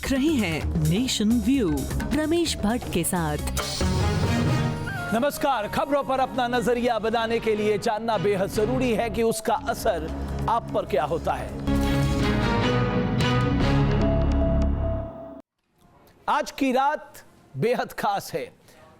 देख रहे हैं नेशन व्यू रमेश भट्ट के साथ। नमस्कार। खबरों पर अपना नजरिया बनाने के लिए जानना बेहद जरूरी है कि उसका असर आप पर क्या होता है। आज की रात बेहद खास है,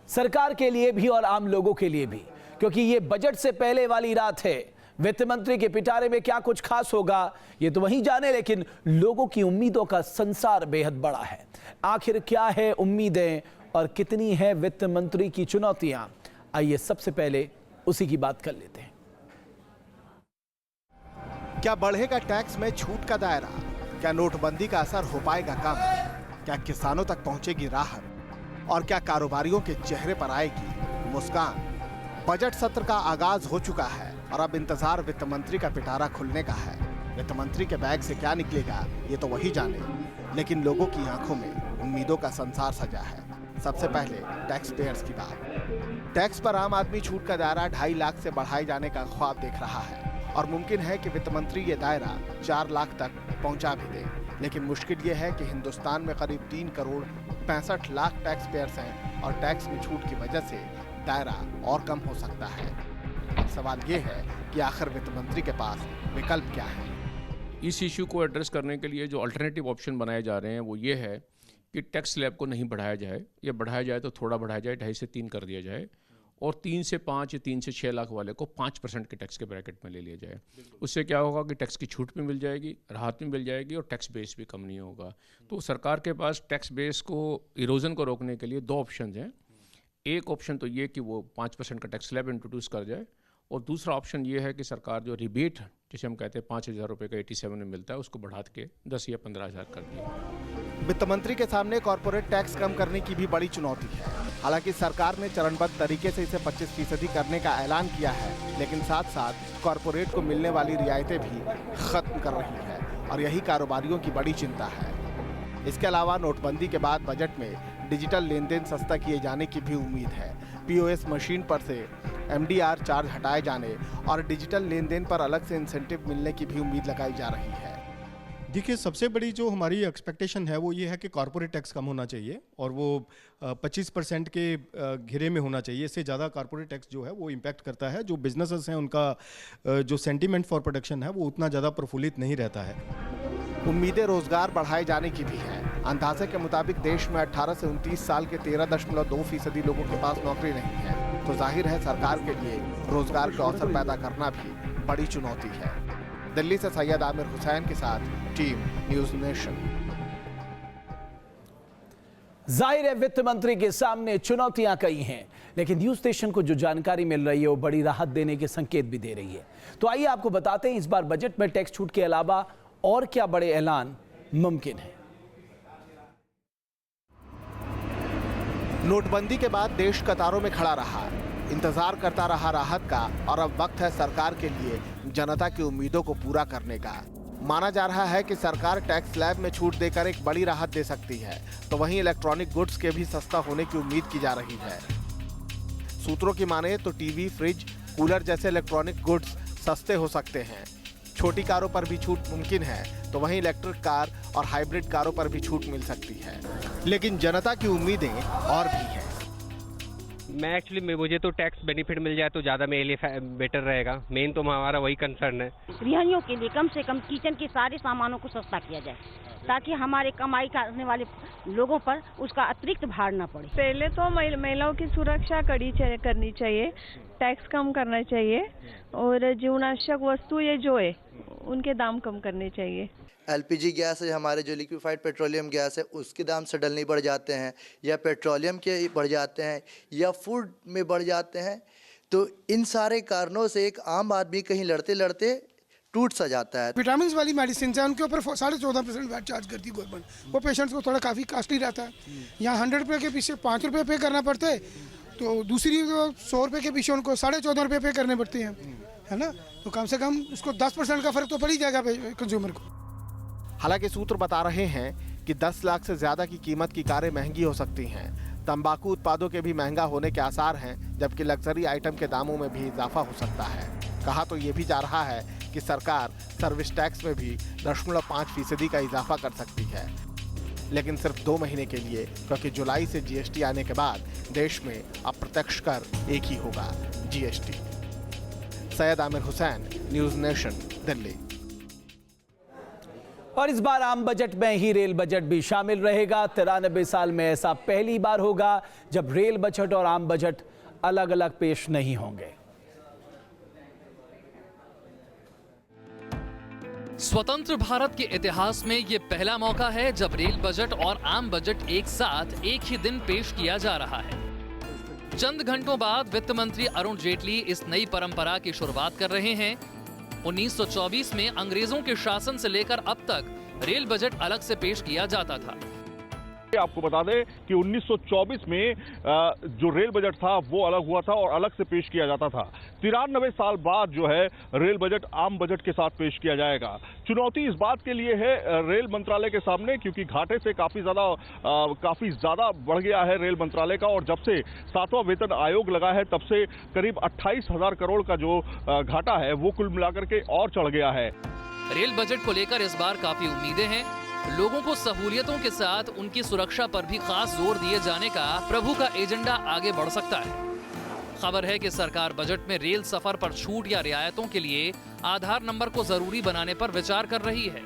सरकार के लिए भी और आम लोगों के लिए भी, क्योंकि ये बजट से पहले वाली रात है। वित्त मंत्री के पिटारे में क्या कुछ खास होगा ये तो वही जाने, लेकिन लोगों की उम्मीदों का संसार बेहद बड़ा है। आखिर क्या है उम्मीदें और कितनी है वित्त मंत्री की चुनौतियां, आइए सबसे पहले उसी की बात कर लेते हैं। क्या बढ़ेगा टैक्स में छूट का दायरा? क्या नोटबंदी का असर हो पाएगा कम? क्या किसानों तक पहुंचेगी राहत? और क्या कारोबारियों के चेहरे पर आएगी मुस्कान? बजट सत्र का आगाज हो चुका है और अब इंतजार वित्त मंत्री का पिटारा खुलने का है। वित्त मंत्री के बैग से क्या निकलेगा ये तो वही जाने, लेकिन लोगों की आंखों में उम्मीदों का संसार सजा है। सबसे पहले टैक्स पेयर्स की बात। टैक्स पर आम आदमी छूट का दायरा 2.5 लाख से बढ़ाए जाने का ख्वाब देख रहा है और मुमकिन है कि वित्त मंत्री ये दायरा 4 लाख तक पहुंचा भी दे। लेकिन मुश्किल ये है कि हिंदुस्तान में करीब 3 करोड़ 65 लाख टैक्स पेयर्स हैं और टैक्स में छूट की वजह से दायरा और कम हो सकता है। अब सवाल ये है कि आखिर वित्त मंत्री के पास विकल्प क्या है। इस इशू को एड्रेस करने के लिए जो अल्टरनेटिव ऑप्शन बनाए जा रहे हैं वो ये है कि टैक्स स्लैब को नहीं बढ़ाया जाए, या बढ़ाया जाए तो थोड़ा बढ़ाया जाए, 2.5 से 3 कर दिया जाए, और 3 से 5 या 3 से 6 लाख वाले को 5% के टैक्स के ब्रैकेट में ले लिया जाए। उससे क्या होगा कि टैक्स की छूट भी मिल जाएगी, राहत भी मिल जाएगी और टैक्स बेस भी कम नहीं होगा। तो सरकार के पास टैक्स बेस को इरोजन को रोकने के लिए 2 ऑप्शन हैं। एक ऑप्शन तो ये कि वो 5% का टैक्स स्लैब इंट्रोड्यूस कर जाए, और दूसरा ऑप्शन ये है कि सरकार जो रिबेट जिसे हम कहते हैं 5,000 रुपये का 87 में मिलता है उसको बढ़ा के 10 या 15,000 कर दिया। वित्त मंत्री के सामने कॉर्पोरेट टैक्स कम करने की भी बड़ी चुनौती है। हालांकि सरकार ने चरणबद्ध तरीके से इसे 25% करने का ऐलान किया है, लेकिन साथ साथ कॉर्पोरेट को मिलने वाली रियायतें भी खत्म कर रही है और यही कारोबारियों की बड़ी चिंता है। इसके अलावा नोटबंदी के बाद बजट में डिजिटल लेन देन सस्ता किए जाने की भी उम्मीद है। POS मशीन पर से MDR चार्ज हटाए जाने और डिजिटल लेन देन पर अलग से इंसेंटिव मिलने की भी उम्मीद लगाई जा रही है। देखिए, सबसे बड़ी जो हमारी एक्सपेक्टेशन है वो ये है कि कॉर्पोरेट टैक्स कम होना चाहिए और वो 25% के घेरे में होना चाहिए। इससे ज़्यादा कॉर्पोरेट टैक्स जो है वो इम्पैक्ट करता है। जो बिजनेसेस हैं उनका जो सेंटीमेंट फॉर प्रोडक्शन है वो उतना ज़्यादा प्रफुल्लित नहीं रहता है। उम्मीदें रोजगार बढ़ाए जाने की भी हैं। अंदाजे के मुताबिक देश में 18 से 29 साल के 13.2% लोगों के पास नौकरी नहीं है, तो जाहिर है सरकार के लिए रोजगार के अवसर पैदा करना भी बड़ी चुनौती है। दिल्ली से सैयद आमिर हुसैन के साथ टीम न्यूज़ नेशन। जाहिर है वित्त मंत्री के सामने चुनौतियां कई हैं, लेकिन न्यूज स्टेशन को जो जानकारी मिल रही है वो बड़ी राहत देने के संकेत भी दे रही है। तो आइए आपको बताते हैं इस बार बजट में टैक्स छूट के अलावा और क्या बड़े ऐलान मुमकिन है। नोटबंदी के बाद देश कतारों में खड़ा रहा, इंतजार करता रहा राहत का, और अब वक्त है सरकार के लिए जनता की उम्मीदों को पूरा करने का। माना जा रहा है कि सरकार टैक्स स्लैब में छूट देकर एक बड़ी राहत दे सकती है, तो वहीं इलेक्ट्रॉनिक गुड्स के भी सस्ता होने की उम्मीद की जा रही है। सूत्रों की माने तो टीवी, फ्रिज, कूलर जैसे इलेक्ट्रॉनिक गुड्स सस्ते हो सकते हैं। छोटी कारों पर भी छूट मुमकिन है, तो वहीं इलेक्ट्रिक कार और हाइब्रिड कारों पर भी छूट मिल सकती है। लेकिन जनता की उम्मीदें और भी हैं। मुझे तो टैक्स बेनिफिट मिल जाए तो ज़्यादा मेरे लिए बेटर रहेगा। मेन तो हमारा वही कंसर्न है। गृहिणियों के लिए कम से कम किचन के सारे सामानों को सस्ता किया जाए, ताकि हमारे कमाई करने वाले लोगों पर उसका अतिरिक्त भार न पड़े। पहले तो महिलाओं की सुरक्षा कड़ी करनी चाहिए, टैक्स कम करना चाहिए, और जीवनावश्यक वस्तु ये जो है उनके दाम कम करने चाहिए। LPG गैस है, हमारे जो लिक्विफाइड पेट्रोलियम गैस है उसके दाम सडनली बढ़ जाते हैं, या पेट्रोलियम के बढ़ जाते हैं, या फूड में बढ़ जाते हैं। तो इन सारे कारणों से एक आम आदमी कहीं लड़ते लड़ते टूट सा जाता है। विटामिन वाली मेडिसिन है उनके ऊपर 14.5% वैट चार्ज करती है गवर्नमेंट। वो पेशेंट्स को थोड़ा काफ़ी कॉस्टली रहता है। यहाँ 100 रुपये के पीछे 5 रुपये पे करना पड़ता है, तो दूसरी 100 रुपये के पीछे उनको 14.5 रुपये पे करने पड़ते हैं, है ना। तो कम से कम उसको 10% का फर्क तो पड़ ही जाएगा कंज्यूमर को। हालांकि सूत्र बता रहे हैं कि 10 लाख से ज्यादा की कीमत की कारें महंगी हो सकती हैं। तंबाकू उत्पादों के भी महंगा होने के आसार हैं, जबकि लग्जरी आइटम के दामों में भी इजाफा हो सकता है। कहा तो ये भी जा रहा है कि सरकार सर्विस टैक्स में भी 0.5% का इजाफा कर सकती है। लेकिन सिर्फ 2 महीने के लिए, क्योंकि जुलाई से जीएसटी आने के बाद देश में अप्रत्यक्ष कर एक ही होगा, GST. Syed Aamir Hussain, news nation, Delhi. और इस बार आम बजट में ही रेल बजट भी शामिल रहेगा। 93 साल में ऐसा पहली बार होगा जब रेल बजट और आम बजट अलग अलग पेश नहीं होंगे। स्वतंत्र भारत के इतिहास में ये पहला मौका है जब रेल बजट और आम बजट एक साथ एक ही दिन पेश किया जा रहा है। चंद घंटों बाद वित्त मंत्री अरुण जेटली इस नई परंपरा की शुरुआत कर रहे हैं। 1924 में अंग्रेजों के शासन से लेकर अब तक रेल बजट अलग से पेश किया जाता था। आपको बता दें कि 1924 में जो रेल बजट था वो अलग हुआ था और अलग से पेश किया जाता था। 93 साल बाद जो है रेल बजट आम बजट के साथ पेश किया जाएगा। चुनौती इस बात के लिए है रेल मंत्रालय के सामने, क्योंकि घाटे से काफी ज्यादा बढ़ गया है रेल मंत्रालय का, और जब से 7वां वेतन आयोग लगा है तब से करीब 28,000 करोड़ का जो घाटा है वो कुल मिलाकर के और चढ़ गया है। रेल बजट को लेकर इस बार काफी उम्मीदें हैं। लोगों को सहूलियतों के साथ उनकी सुरक्षा पर भी खास जोर दिए जाने का प्रभु का एजेंडा आगे बढ़ सकता है। खबर है कि सरकार बजट में रेल सफर पर छूट या रियायतों के लिए आधार नंबर को जरूरी बनाने पर विचार कर रही है।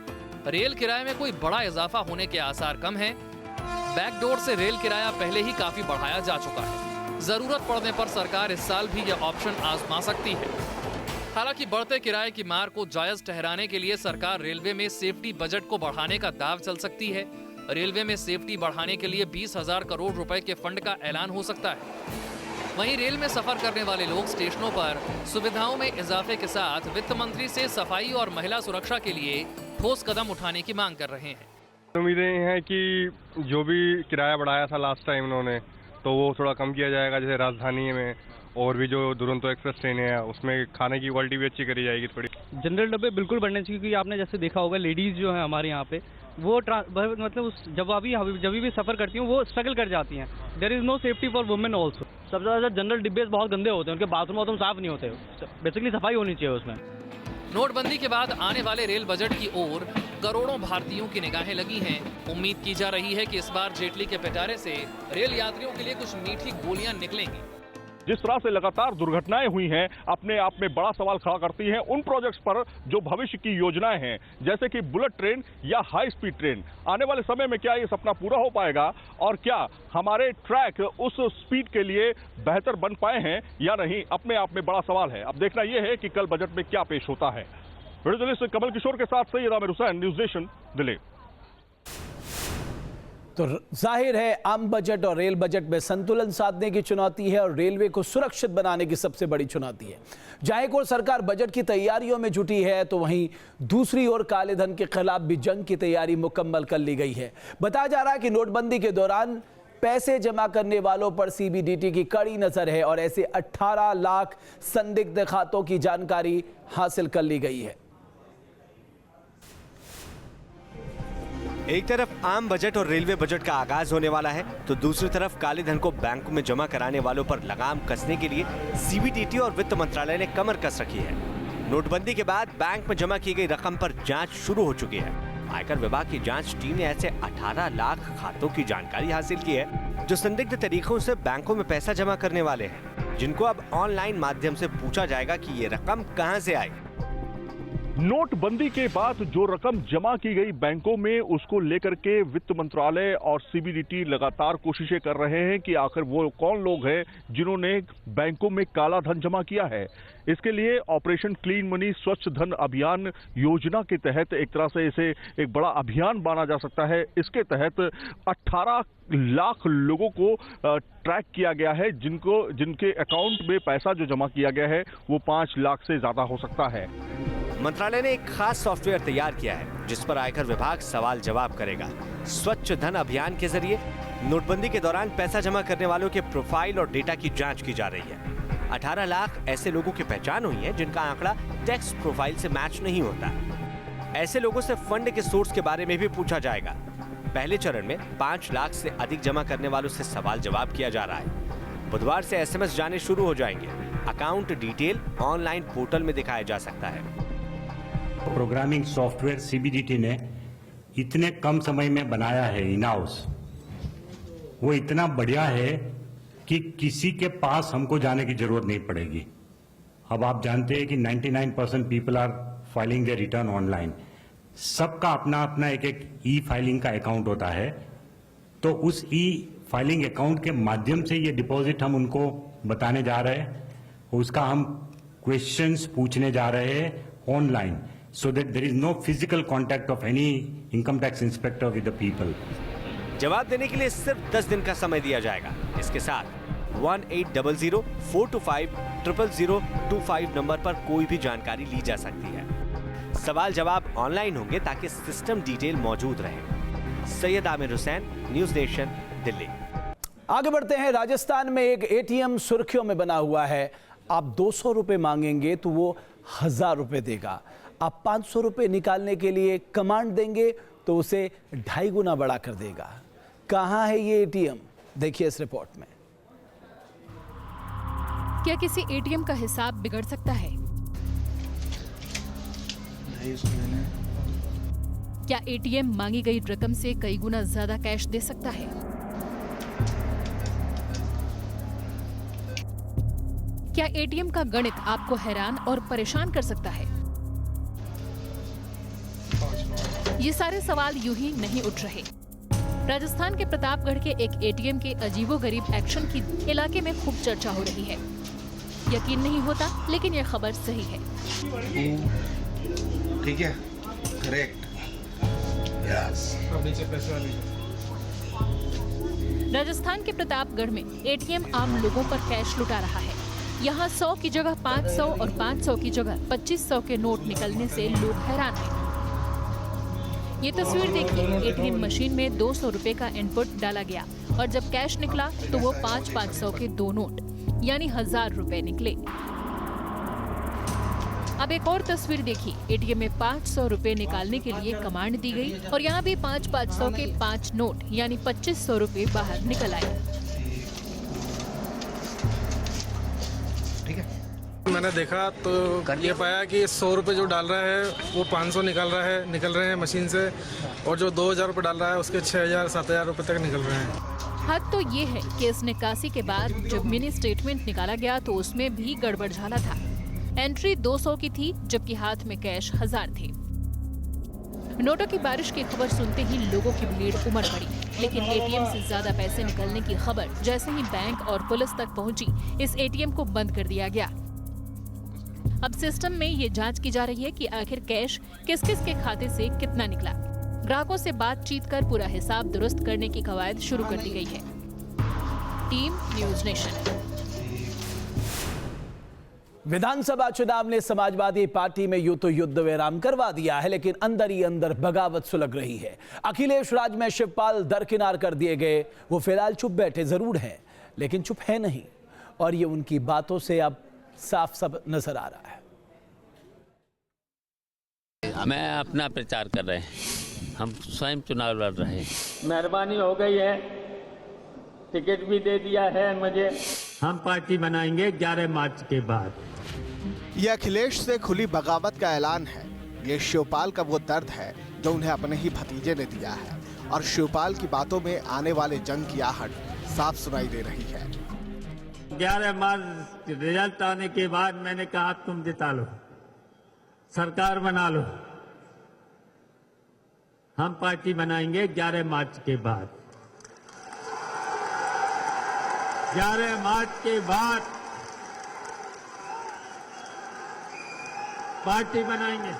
रेल किराए में कोई बड़ा इजाफा होने के आसार कम है। बैकडोर से रेल किराया पहले ही काफी बढ़ाया जा चुका है। जरूरत पड़ने पर सरकार इस साल भी यह ऑप्शन आजमा सकती है। हालांकि बढ़ते किराए की मार को जायज ठहराने के लिए सरकार रेलवे में सेफ्टी बजट को बढ़ाने का दाव चल सकती है। रेलवे में सेफ्टी बढ़ाने के लिए 20,000 करोड़ रुपए के फंड का ऐलान हो सकता है। वहीं रेल में सफर करने वाले लोग स्टेशनों पर सुविधाओं में इजाफे के साथ वित्त मंत्री से सफाई और महिला सुरक्षा के लिए ठोस कदम उठाने की मांग कर रहे हैं। उम्मीदें हैं कि जो भी किराया बढ़ाया था लास्ट टाइम उन्होंने, तो वो थोड़ा कम किया जाएगा। जैसे राजधानी में और भी जो दुरंतो एक्सप्रेस ट्रेनें हैं उसमें खाने की क्वालिटी भी अच्छी करी जाएगी थोड़ी। जनरल डब्बे बिल्कुल बढ़ने चाहिए, क्योंकि आपने जैसे देखा होगा लेडीज जो है हमारे यहाँ पे वो मतलब जब भी सफर करती हूँ वो स्ट्रगल कर जाती हैं। There is no safety for women also. सबसे ज़्यादा जनरल डिब्बे बहुत गंदे होते हैं, उनके बाथरूम साफ नहीं होते। बेसिकली सफाई होनी चाहिए उसमें। नोटबंदी के बाद आने वाले रेल बजट की ओर करोड़ों भारतीयों की निगाहें लगी हैं। उम्मीद की जा रही है कि इस बार जेटली के पिटारे से रेल यात्रियों के लिए कुछ मीठी गोलियां निकलेंगी। जिस तरह से लगातार दुर्घटनाएं हुई हैं अपने आप में बड़ा सवाल खड़ा करती हैं उन प्रोजेक्ट्स पर जो भविष्य की योजनाएं हैं, जैसे कि बुलेट ट्रेन या हाई स्पीड ट्रेन। आने वाले समय में क्या ये सपना पूरा हो पाएगा और क्या हमारे ट्रैक उस स्पीड के लिए बेहतर बन पाए हैं या नहीं, अपने आप में बड़ा सवाल है। अब देखना यह है कि कल बजट में क्या पेश होता है। वीडियो जर्नलिस्ट कमल किशोर के साथ सैयद आमिर हुसैन, न्यूज़ नेशन, दिल्ली। तो जाहिर है आम बजट और रेल बजट में संतुलन साधने की चुनौती है और रेलवे को सुरक्षित बनाने की सबसे बड़ी चुनौती है। जहां एक ओर सरकार बजट की तैयारियों में जुटी है तो वहीं दूसरी ओर काले धन के खिलाफ भी जंग की तैयारी मुकम्मल कर ली गई है। बताया जा रहा है कि नोटबंदी के दौरान पैसे जमा करने वालों पर सीबीडीटी की कड़ी नजर है और ऐसे 18 लाख संदिग्ध खातों की जानकारी हासिल कर ली गई है। एक तरफ आम बजट और रेलवे बजट का आगाज होने वाला है तो दूसरी तरफ काले धन को बैंकों में जमा कराने वालों पर लगाम कसने के लिए सीबीडीटी और वित्त मंत्रालय ने कमर कस रखी है। नोटबंदी के बाद बैंक में जमा की गई रकम पर जांच शुरू हो चुकी है। आयकर विभाग की जांच टीम ने ऐसे 18 लाख खातों की जानकारी हासिल की है जो संदिग्ध तरीकों से बैंकों में पैसा जमा करने वाले हैं, जिनको अब ऑनलाइन माध्यम से पूछा जाएगा कि ये रकम कहां से आई। नोटबंदी के बाद जो रकम जमा की गई बैंकों में उसको लेकर के वित्त मंत्रालय और सीबीडीटी लगातार कोशिशें कर रहे हैं कि आखिर वो कौन लोग हैं जिन्होंने बैंकों में काला धन जमा किया है। इसके लिए ऑपरेशन क्लीन मनी स्वच्छ धन अभियान योजना के तहत एक तरह से इसे एक बड़ा अभियान माना जा सकता है। इसके तहत 18 लाख लोगों को ट्रैक किया गया है जिनके अकाउंट में पैसा जो जमा किया गया है वो 5 लाख से ज्यादा हो सकता है। मंत्रालय ने एक खास सॉफ्टवेयर तैयार किया है जिस पर आयकर विभाग सवाल जवाब करेगा। स्वच्छ धन अभियान के जरिए नोटबंदी के दौरान पैसा जमा करने वालों के प्रोफाइल और डेटा की जांच की जा रही है। 18 लाख ऐसे लोगों की पहचान हुई है जिनका आंकड़ा टैक्स प्रोफाइल से मैच नहीं होता। ऐसे लोगों से फंड के सोर्स के बारे में भी पूछा जाएगा। पहले चरण में 5 लाख से अधिक जमा करने वालों से सवाल जवाब किया जा रहा है। बुधवार से SMS जाने शुरू हो जाएंगे। अकाउंट डिटेल ऑनलाइन पोर्टल में दिखाया जा सकता है। प्रोग्रामिंग सॉफ्टवेयर सीबीडीटी ने इतने कम समय में बनाया है इन हाउस, वो इतना बढ़िया है कि किसी के पास हमको जाने की जरूरत नहीं पड़ेगी। अब आप जानते हैं कि 99% people are filing their return online. सबका अपना अपना एक ई फाइलिंग का अकाउंट होता है, तो उस ई फाइलिंग अकाउंट के माध्यम से ये डिपॉजिट हम उनको बताने जा रहे हैं, उसका हम क्वेश्चंस पूछने जा रहे हैं online, so that there is no physical contact of any income tax inspector with the people. जवाब देने के लिए सिर्फ 10 दिन का समय दिया जाएगा। इसके साथ 1800-425-00025 नंबर पर कोई भी जानकारी ली जा सकती है। सवाल जवाब ऑनलाइन होंगे ताकि सिस्टम डिटेल मौजूद रहे। Syed Aamir Hussain, news nation, Delhi. आगे बढ़ते हैं। राजस्थान में एक एटीएम सुर्खियों में बना हुआ है। आप 200 रुपए मांगेंगे तो वो 1000 रुपए देगा। आप 500 रुपए निकालने के लिए कमांड देंगे तो उसे 2.5 गुना बढ़ा कर देगा। कहां है ये एटीएम, देखिए इस रिपोर्ट में। क्या किसी एटीएम का हिसाब बिगड़ सकता है? क्या एटीएम मांगी गई रकम से कई गुना ज्यादा कैश दे सकता है? क्या एटीएम का गणित आपको हैरान और परेशान कर सकता है? ये सारे सवाल यूं ही नहीं उठ रहे। राजस्थान के प्रतापगढ़ के एक एटीएम के अजीबोगरीब एक्शन की इलाके में खूब चर्चा हो रही है। यकीन नहीं होता, लेकिन यह खबर सही है। ठीक है, करेक्ट। यस। राजस्थान के प्रतापगढ़ में एटीएम आम लोगों पर कैश लुटा रहा है। यहाँ 100 की जगह 500 और 500 की जगह 2500 के नोट निकलने से लोग हैरान हैं। ये तस्वीर देखिए, एटीएम मशीन में 200 रुपए का इनपुट डाला गया और जब कैश निकला तो वो 500 के 2 नोट यानी 1000 रुपए निकले। अब एक और तस्वीर देखिए, एटीएम में 500 रुपए निकालने के लिए कमांड दी गई और यहाँ भी 500 के 5 नोट यानी 2500 रुपए बाहर निकल आए। मैंने देखा तो ये पाया कि 100 रुपये जो डाल रहा है वो 500 निकल रहे हैं मशीन से, और जो 2000 रुपये डाल रहा है उसके 6000-7000 रुपये तक निकल रहे हैं। हद तो ये है कि इस निकासी के बाद जब मिनी स्टेटमेंट निकाला गया तो उसमें भी गड़बड़ झाला था। एंट्री 200 की थी जबकि हाथ में कैश 1000 थे। नोटों की बारिश की खबर सुनते ही लोगों की भीड़ उमड़ पड़ी, लेकिन एटीएम से ज्यादा पैसे निकलने की खबर जैसे ही बैंक और पुलिस तक पहुंची, इस एटीएम को बंद कर दिया गया। अब सिस्टम में ये जांच की जा रही है कि आखिर कैश किस किस के खाते से कितना निकला। ग्राहकों से बातचीत कर पूरा हिसाब दुरुस्त करने की कवायद शुरू कर दी गई है। Team news nation. विधानसभा चुनाव ने समाजवादी पार्टी में यूं तो युद्ध विराम करवा दिया है, लेकिन अंदर ही अंदर बगावत सुलग रही है। अखिलेश राज में शिवपाल दरकिनार कर दिए गए। वो फिलहाल चुप बैठे जरूर हैं, लेकिन चुप है नहीं, और ये उनकी बातों से अब साफ सब नजर आ रहा है। मैं अपना प्रचार कर रहे हैं, हम स्वयं चुनाव लड़ रहे हैं। मेहरबानी हो गई है, टिकट भी दे दिया है मुझे। हम पार्टी बनाएंगे 11 मार्च के बाद। यह अखिलेश से खुली बगावत का ऐलान है। ये शिवपाल का वो दर्द है जो उन्हें अपने ही भतीजे ने दिया है, और शिवपाल की बातों में आने वाले जंग की आहट साफ सुनाई दे रही है। 11 मार्च रिजल्ट आने के बाद मैंने कहा तुम जिता लो, सरकार बना लो, हम पार्टी बनाएंगे 11 मार्च के बाद। 11 मार्च के बाद पार्टी बनाएंगे।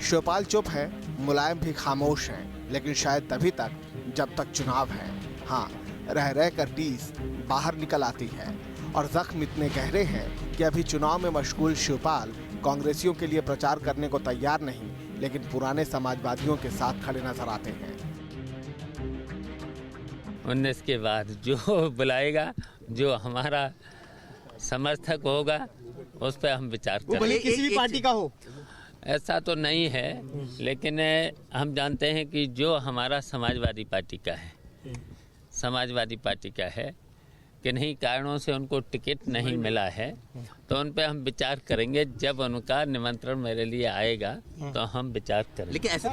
शिवपाल चुप है, मुलायम भी खामोश हैं, लेकिन शायद तभी तक जब तक चुनाव है। हाँ, रह रह कर टीस बाहर निकल आती है, और जख्म इतने गहरे हैं कि अभी चुनाव में मशगूल शिवपाल कांग्रेसियों के लिए प्रचार करने को तैयार नहीं, लेकिन पुराने समाजवादियों के साथ खड़े नजर आते हैं। 19 के बाद जो बुलाएगा, जो हमारा समर्थक होगा, उस पर हम विचार करेंगे। किसी भी पार्टी का हो ऐसा तो नहीं है, लेकिन हम जानते हैं कि जो हमारा समाजवादी पार्टी का है, समाजवादी पार्टी का है कि नहीं कारणों से उनको टिकट नहीं मिला है, तो उन पे हम विचार करेंगे। जब उनका निमंत्रण मेरे लिए आएगा तो हम विचार करेंगे। लेकिन ऐसा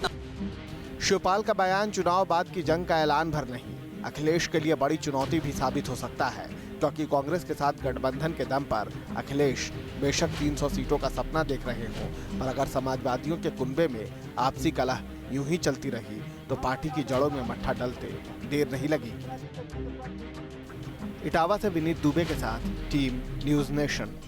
शिवपाल का बयान चुनाव बाद की जंग का ऐलान भर नहीं, अखिलेश के लिए बड़ी चुनौती भी साबित हो सकता है, क्योंकि कांग्रेस के साथ गठबंधन के दम पर अखिलेश बेशक 300 सीटों का सपना देख रहे हों, पर अगर समाजवादियों के कुनबे में आपसी कलह यूं ही चलती रही तो पार्टी की जड़ों में मट्ठा डलते देर नहीं लगेगी। इटावा से विनीत दुबे के साथ टीम न्यूज़ नेशन।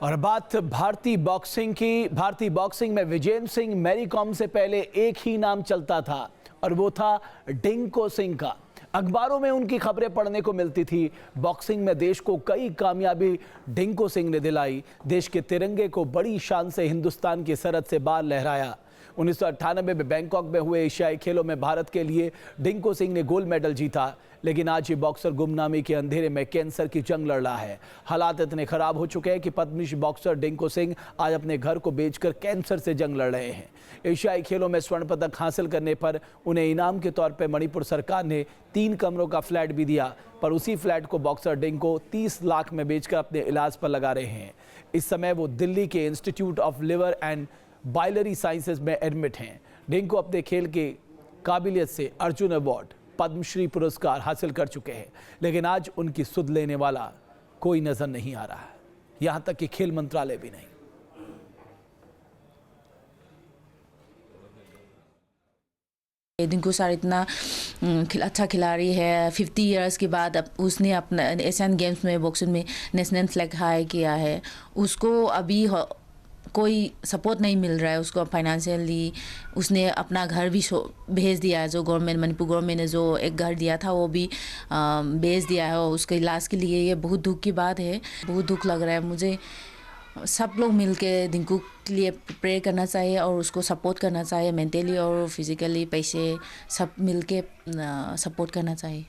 और बात भारतीय बॉक्सिंग की। भारतीय बॉक्सिंग में विजेंद्र सिंह, मैरी कॉम से पहले एक ही नाम चलता था और वो था डिंको सिंह का। अखबारों में उनकी खबरें पढ़ने को मिलती थी। बॉक्सिंग में देश को कई कामयाबी डिंको सिंह ने दिलाई। देश के तिरंगे को बड़ी शान से हिंदुस्तान की सरहद से बाहर लहराया। 1998 में बैंकॉक में हुए एशियाई खेलों में भारत के लिए डिंको सिंह ने गोल्ड मेडल जीता, लेकिन आज ये बॉक्सर गुमनामी के अंधेरे में कैंसर की जंग लड़ रहा है। हालात इतने खराब हो चुके हैं कि पद्मश्री बॉक्सर डिंको सिंह आज अपने घर को बेचकर कैंसर से जंग लड़ रहे हैं। एशियाई खेलों में स्वर्ण पदक हासिल करने पर उन्हें इनाम के तौर पर मणिपुर सरकार ने 3 कमरों का फ्लैट भी दिया, पर उसी फ्लैट को बॉक्सर डिंको 30 लाख में बेचकर अपने इलाज पर लगा रहे हैं। इस समय वो दिल्ली के institute of liver and biliary sciences में एडमिट हैं। डिंको अपने खेल के काबिलियत से अर्जुन अवार्ड, पद्मश्री पुरस्कार हासिल कर चुके हैं, लेकिन आज उनकी सुध लेने वाला कोई नजर नहीं आ रहा है, यहां तक कि खेल मंत्रालय भी नहीं। डिंको सर इतना अच्छा खिलाड़ी है। 50 इयर्स के बाद अब उसने अपना एशियन गेम्स में बॉक्सिंग में नेशनल फ्लैग हाई किया है। उसको अभी कोई सपोर्ट नहीं मिल रहा है उसको फाइनेंशियली। उसने अपना घर भी भेज दिया है, जो गवर्नमेंट मणिपुर गवर्नमेंट ने जो एक घर दिया था वो भी भेज दिया है। और उसके इलाज के लिए ये बहुत दुख की बात है, बहुत दुख लग रहा है मुझे। सब लोग मिलके डिंको के लिए प्रे करना चाहिए और उसको सपोर्ट करना चाहिए, मेंटली और फिजिकली, पैसे सब मिलके सपोर्ट करना चाहिए।